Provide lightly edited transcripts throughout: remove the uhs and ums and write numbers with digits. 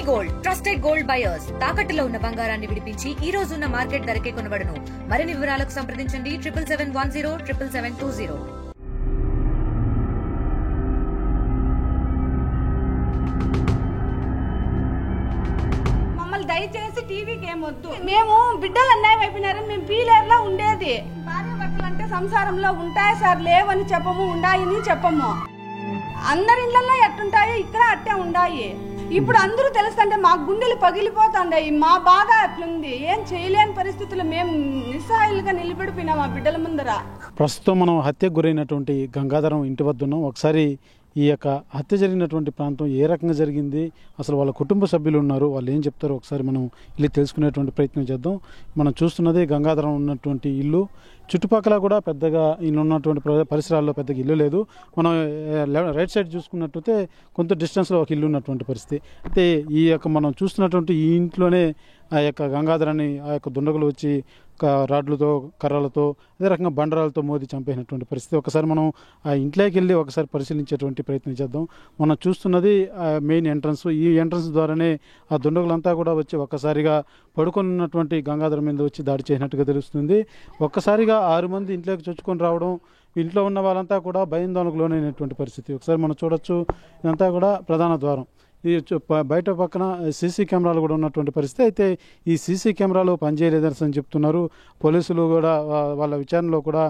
Gold trusted gold buyers తాకట్టులో ఉన్న బంగారాన్ని విడిపించి ఈ రోజు ఉన్న మార్కెట్ ధరకే కొనబడును. మరిన్ని వివరాలకు సంప్రదించండి 7771077720. మమ్మల్ని దయచేసి టీవీకి ఏమొద్దు. మేము బిడ్డలు అన్యాయం అయిపోయినారని మేము పీలేర్లో ఉండేది. భార్య భర్తలు అంటే సంసారంలో ఉంటాయి సార్, లేవని చెప్పము, ఉండాయని చెప్పము. అందరి ఇళ్లలో ఎట్టుంటాయో ఇక్కడ అట్టే ఉండాయి. ఇప్పుడు అందరూ తెలుస్తుంటే మా గుండెలు పగిలిపోతుండయి. మా బాధ అట్లుంది. ఏం చేయలేని పరిస్థితులు మేము నిస్సహాయులుగా నిలబడిపోయినాం ఆ బిడ్డల ముందర. ప్రస్తుతం మనం హత్యకు గురైనటువంటి గంగాధరం ఇంటి వద్ద ఉన్నాం. ఒకసారి ఈ యొక్క హత్య జరిగినటువంటి ప్రాంతం ఏ రకంగా జరిగింది, అసలు వాళ్ళ కుటుంబ సభ్యులు ఉన్నారు, వాళ్ళు ఏం చెప్తారో ఒకసారి మనం వెళ్ళి తెలుసుకునేటువంటి ప్రయత్నం చేద్దాం. మనం చూస్తున్నది గంగాధరం ఉన్నటువంటి ఇల్లు. చుట్టుపక్కల కూడా పెద్దగా ఇల్లు ఉన్నటువంటి పరిసరాల్లో పెద్దగా ఇల్లు లేదు. మనం రైట్ సైడ్ చూసుకున్నట్టయితే కొంత డిస్టెన్స్లో ఒక ఇల్లు ఉన్నటువంటి పరిస్థితి. అయితే ఈ యొక్క మనం చూస్తున్నటువంటి ఈ ఇంట్లోనే ఆ యొక్క గంగాధరాన్ని ఆ యొక్క దుండగులు వచ్చి రాడ్లతో కర్రలతో అదే రకంగా బండరాలతో మోది చంపేసినటువంటి పరిస్థితి. ఒకసారి మనం ఆ ఇంట్లోకి వెళ్ళి ఒకసారి పరిశీలించేటువంటి ప్రయత్నం చేద్దాం. మనం చూస్తున్నది మెయిన్ ఎంట్రన్స్. ఈ ఎంట్రన్స్ ద్వారానే ఆ దుండగులంతా కూడా వచ్చి ఒక్కసారిగా పడుకొని ఉన్నటువంటి గంగాధరం మీద వచ్చి దాడి చేసినట్టుగా తెలుస్తుంది. ఒక్కసారిగా 6 మంది ఇంట్లోకి చొచ్చుకొని రావడం, ఇంట్లో ఉన్న వాళ్ళంతా కూడా భయాందోళనకు లోనైనటువంటి పరిస్థితి. ఒకసారి మనం చూడొచ్చు, ఇదంతా కూడా ప్రధాన ద్వారం. ఈ బయట పక్కన సీసీ కెమెరాలు కూడా ఉన్నటువంటి పరిస్థితి. అయితే ఈ సీసీ కెమెరాలు పనిచేయలేదని చెప్తున్నారు పోలీసులు. కూడా వాళ్ళ విచారణలో కూడా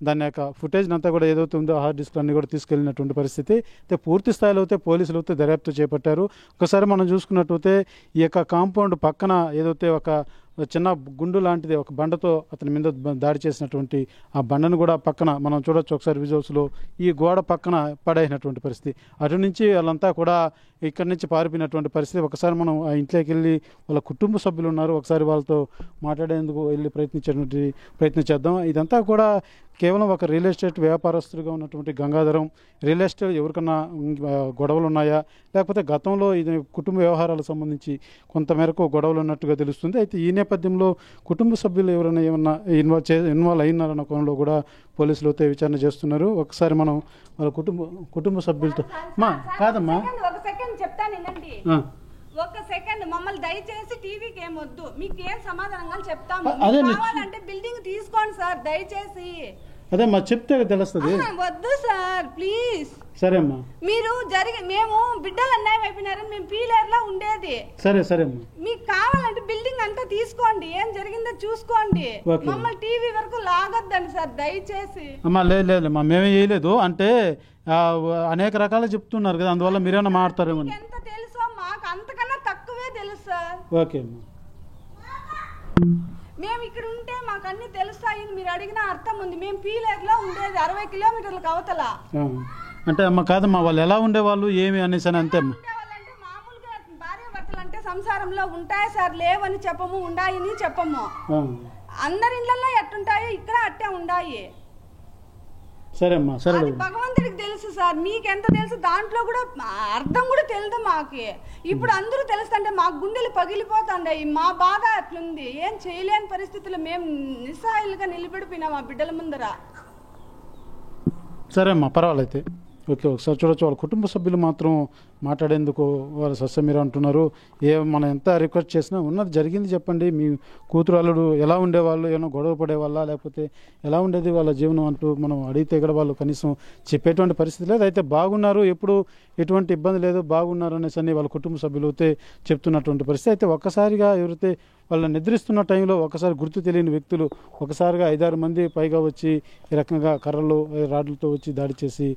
దాని యొక్క ఫుటేజ్ అంతా కూడా ఏదైతే ఉందో హార్డ్ డిస్క్ అన్ని కూడా తీసుకెళ్ళినటువంటి పరిస్థితి. అయితే పూర్తి స్థాయిలో అయితే పోలీసులు అయితే దర్యాప్తు చేపట్టారు. ఒకసారి మనం చూసుకున్నట్టయితే ఈ యొక్క కాంపౌండ్ పక్కన ఏదైతే ఒక చిన్న గుండు లాంటిది ఒక బండతో అతని మీద దాడి చేసినటువంటి ఆ బండను కూడా పక్కన మనం చూడొచ్చు ఒకసారి విజువల్స్లో. ఈ గోడ పక్కన పడేసినటువంటి పరిస్థితి. అటు నుంచి వాళ్ళంతా కూడా ఇక్కడి నుంచి పారిపోయినటువంటి పరిస్థితి. ఒకసారి మనం ఆ ఇంట్లోకి వెళ్ళి వాళ్ళ కుటుంబ సభ్యులు ఉన్నారు, ఒకసారి వాళ్ళతో మాట్లాడేందుకు వెళ్ళి ప్రయత్నం చేద్దాం. ఇదంతా కూడా కేవలం ఒక రియల్ ఎస్టేట్ వ్యాపారస్తుడిగా ఉన్నటువంటి గంగాధరం రియల్ ఎస్టేట్ ఎవరికన్నా గొడవలు ఉన్నాయా, లేకపోతే గతంలో ఇది కుటుంబ వ్యవహారాలకు సంబంధించి కొంతమేరకు గొడవలు ఉన్నట్టుగా తెలుస్తుంది. అయితే ఈ నేపథ్యంలో కుటుంబ సభ్యులు ఎవరైనా ఏమన్నా ఇన్వాల్వ్ అయినారన్న కోణంలో కూడా పోలీసులు అయితే విచారణ చేస్తున్నారు. ఒకసారి మనం వాళ్ళ కుటుంబ సభ్యులతో కాదమ్మా ఒక సెకండ్ మమ్మల్ని దయచేసి టీవీకి ఏమొద్దు. మీకు ఏం సమాధానంగా చెప్తాము. కావాలంటే బిల్డింగ్ తీసుకోండి సార్ దయచేసి. అదే మా చెప్తే తెలుస్తుంది. వద్దు సార్ ప్లీజ్. సరే అమ్మా. మీరు మేము బిడ్డలు అన్యాయం అయిపోయినారని మేము పీలేర్లో ఉండేది. సరే అమ్మా. మీకు కావాలంటే బిల్డింగ్ అంతా తీసుకోండి, ఏం జరిగిందో చూసుకోండి. మమ్మల్ని టీవీ వరకు లాగొద్దండి సార్ దయచేసి. అమ్మా లేదమ్మా, మేమే చేయలేదు. అంటే అనేక రకాలు చెప్తున్నారు కదా, అందువల్ల మీరేమన్నా మాట్లాడతారేమో. ఎంత తెలుసో మాకు అంతకన్నా తక్కువే తెలుసు సార్. ఓకే అమ్మా. మేము ఇక్కడ ఉంటే మాకు అన్ని తెలుస్తాయి. మీరు అడిగిన అర్థం ఉంది. మేము పీలేర్లో ఉండేది 60 కిలోమీటర్లకు అవతల. అంటే అమ్మ కాదమ్మా, వాళ్ళు ఎలా ఉండేవాళ్ళు ఏమి అనేసి అంతే అమ్మా. మామూలుగా భార్య భర్తలు అంటే సంసారంలో ఉంటాయి సార్, లేవని చెప్పము, ఉండాయని చెప్పము. అందరి ఇళ్లలో ఎట్టుంటాయో ఇక్కడ అట్టే ఉండాయి. సరే అమ్మా. సరే, భగవంతుడికి తెలుసు సార్, మీకెంత తెలుసు దాంట్లో కూడా అర్థం కూడా తెలియదు మాకు. ఇప్పుడు అందరూ తెలుస్తుంటే మా గుండెలు పగిలిపోతుండయి. మా బాధ అట్లుంది. ఏం చేయలేని పరిస్థితులు మేము నిస్సహాయులుగా నిలబడిపోయినాం ఆ బిడ్డల ముందర. సరే అమ్మా, పర్వాలేదు. ఓకే, ఒకసారి చూడొచ్చు. వాళ్ళ కుటుంబ సభ్యులు మాత్రం మాట్లాడేందుకు వాళ్ళు సస్యమీర అంటున్నారు. మనం ఎంత రిక్వెస్ట్ చేసినా ఉన్నది జరిగింది చెప్పండి. మీ కూతురు అల్లుడు ఎలా ఉండేవాళ్ళు, ఏమైనా గొడవ పడేవాళ్ళ, లేకపోతే ఎలా ఉండేది వాళ్ళ జీవనం అంటూ మనం అడిగితే కూడా వాళ్ళు కనీసం చెప్పేటువంటి పరిస్థితి లేదు. అయితే బాగున్నారు, ఎప్పుడు ఎటువంటి ఇబ్బంది లేదు, బాగున్నారు అనేసి అని వాళ్ళ కుటుంబ సభ్యులు అయితే చెప్తున్నటువంటి పరిస్థితి. అయితే ఒక్కసారిగా ఎవరైతే వాళ్ళని నిద్రిస్తున్న టైంలో ఒకసారి గుర్తు తెలియని వ్యక్తులు ఒకసారిగా 5-6 మంది పైగా వచ్చి ఈ రకంగా కర్రలు రాడ్లతో వచ్చి దాడి చేసి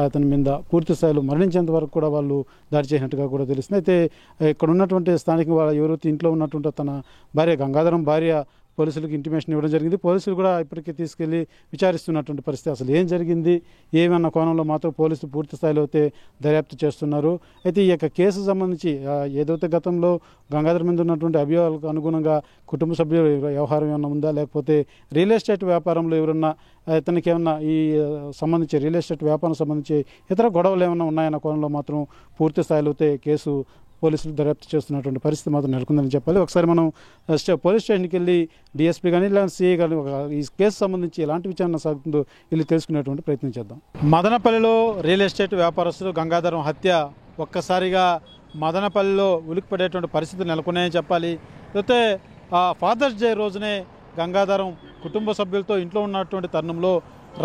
అతని మీద పూర్తి స్థాయిలో మరణించేంత వరకు కూడా వాళ్ళు దాడి చేసినట్టుగా కూడా తెలుస్తుంది. అయితే ఇక్కడ ఉన్నటువంటి స్థానిక ఎవరైతే ఇంట్లో ఉన్నటువంటి తన భార్య గంగాధరం భార్య పోలీసులకు ఇంటిమేషన్ ఇవ్వడం జరిగింది. పోలీసులు కూడా ఇప్పటికీ తీసుకెళ్లి విచారిస్తున్నటువంటి పరిస్థితి. అసలు ఏం జరిగింది ఏమన్న కోణంలో మాత్రం పోలీసులు పూర్తి స్థాయిలో అయితే దర్యాప్తు చేస్తున్నారు. అయితే ఈ యొక్క కేసు సంబంధించి ఏదైతే గతంలో గంగాధర్ మీద ఉన్నటువంటి అభియోగాలకు అనుగుణంగా కుటుంబ సభ్యుల వ్యవహారం ఏమన్నా ఉందా, లేకపోతే రియల్ ఎస్టేట్ వ్యాపారంలో ఎవరన్నా ఇతనికి ఏమన్నా ఈ సంబంధించి రియల్ ఎస్టేట్ వ్యాపారం సంబంధించి ఇతర గొడవలు ఏమన్నా ఉన్నాయన్న కోణంలో మాత్రం పూర్తి స్థాయిలో అయితే కేసు పోలీసులు దర్యాప్తు చేస్తున్నటువంటి పరిస్థితి మాత్రం నెలకొందని చెప్పాలి. ఒకసారి మనం పోలీస్ స్టేషన్కి వెళ్ళి డిఎస్పీ కానీ లేదా సిఐ కానీ ఈ కేసు సంబంధించి ఎలాంటి విచారణ సాగుతుందో వెళ్ళి తెలుసుకునేటువంటి ప్రయత్నం చేద్దాం. మదనపల్లిలో రియల్ ఎస్టేట్ వ్యాపారస్తులు గంగాధరం హత్య ఒక్కసారిగా మదనపల్లిలో ఉలిక్కిపడేటువంటి పరిస్థితులు నెలకొన్నాయని చెప్పాలి. లేకపోతే ఫాదర్స్ డే రోజునే గంగాధరం కుటుంబ సభ్యులతో ఇంట్లో ఉన్నటువంటి తరుణంలో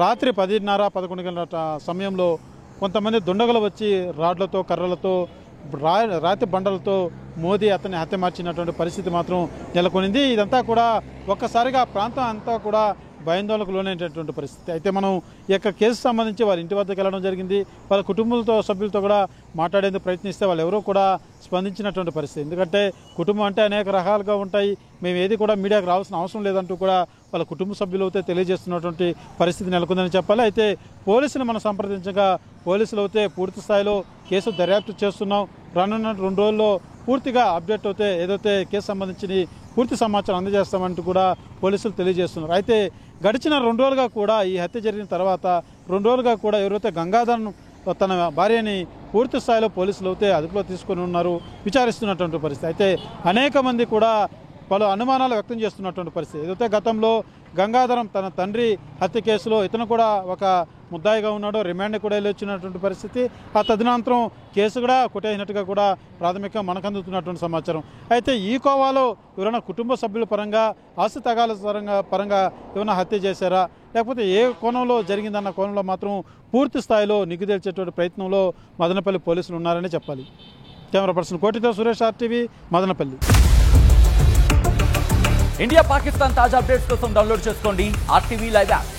రాత్రి 10:30-11 గంటల సమయంలో కొంతమంది దుండగులు వచ్చి రాడ్లతో కర్రలతో రాతి బండలతో మోదీ అతన్ని హత్యమార్చినటువంటి పరిస్థితి మాత్రం నెలకొనింది. ఇదంతా కూడా ఒక్కసారిగా ప్రాంతం అంతా కూడా భయాందోళనకు లోనైనటువంటి పరిస్థితి. అయితే మనం ఈ యొక్క కేసు సంబంధించి వాళ్ళ ఇంటి వద్దకు వెళ్ళడం జరిగింది. వాళ్ళ కుటుంబంతో సభ్యులతో కూడా మాట్లాడేందుకు ప్రయత్నిస్తే వాళ్ళు ఎవరూ కూడా స్పందించినటువంటి పరిస్థితి. ఎందుకంటే కుటుంబం అంటే అనేక రకాలుగా ఉంటాయి, మేము ఏది కూడా మీడియాకు రావాల్సిన అవసరం లేదంటూ కూడా వాళ్ళ కుటుంబ సభ్యులు అయితే తెలియజేస్తున్నటువంటి పరిస్థితి నెలకొందని చెప్పాలి. అయితే పోలీసులు మనం సంప్రదించగా పోలీసులు అయితే పూర్తి స్థాయిలో కేసు దర్యాప్తు చేస్తున్నాం, రానున్న 2 రోజుల్లో పూర్తిగా అప్డేట్ అవుతే ఏదైతే కేసు సంబంధించి పూర్తి సమాచారం అందజేస్తామంటూ కూడా పోలీసులు తెలియజేస్తున్నారు. అయితే గడిచిన 2 రోజులుగా కూడా ఈ హత్య జరిగిన తర్వాత 2 రోజులుగా కూడా ఎవరైతే గంగాధరన్ తన భార్యని పూర్తి స్థాయిలో పోలీసులు అయితే అదుపులో తీసుకొని ఉన్నారు, విచారిస్తున్నటువంటి పరిస్థితి. అయితే అనేక మంది కూడా పలు అనుమానాలు వ్యక్తం చేస్తున్నటువంటి పరిస్థితి. ఏదైతే గతంలో గంగాధరం తన తండ్రి హత్య కేసులో ఇతను కూడా ఒక ముద్దాయిగా ఉన్నాడు, రిమాండ్ కూడా వెళ్ళొచ్చినటువంటి పరిస్థితి. ఆ తదనంతరం కేసు కూడా కొట్టేసినట్టుగా కూడా ప్రాథమికంగా మనకు అందుతున్నటువంటి సమాచారం. అయితే ఈ కోవాలో ఎవరైనా కుటుంబ సభ్యుల పరంగా ఆస్తి తగాల పరంగా ఏమైనా హత్య చేశారా, లేకపోతే ఏ కోణంలో జరిగిందన్న కోణంలో మాత్రం పూర్తి స్థాయిలో నిగ్గు తేల్చేటువంటి ప్రయత్నంలో మదనపల్లి పోలీసులు ఉన్నారని చెప్పాలి. కెమెరా పర్సన్ కోటితో సురేష్, RTV, మదనపల్లి. ఇండియా పాకిస్తాన్ తాజా అప్డేట్స్ కోసం డౌన్లోడ్ చేసుకోండి RTV లైవ్ యాప్.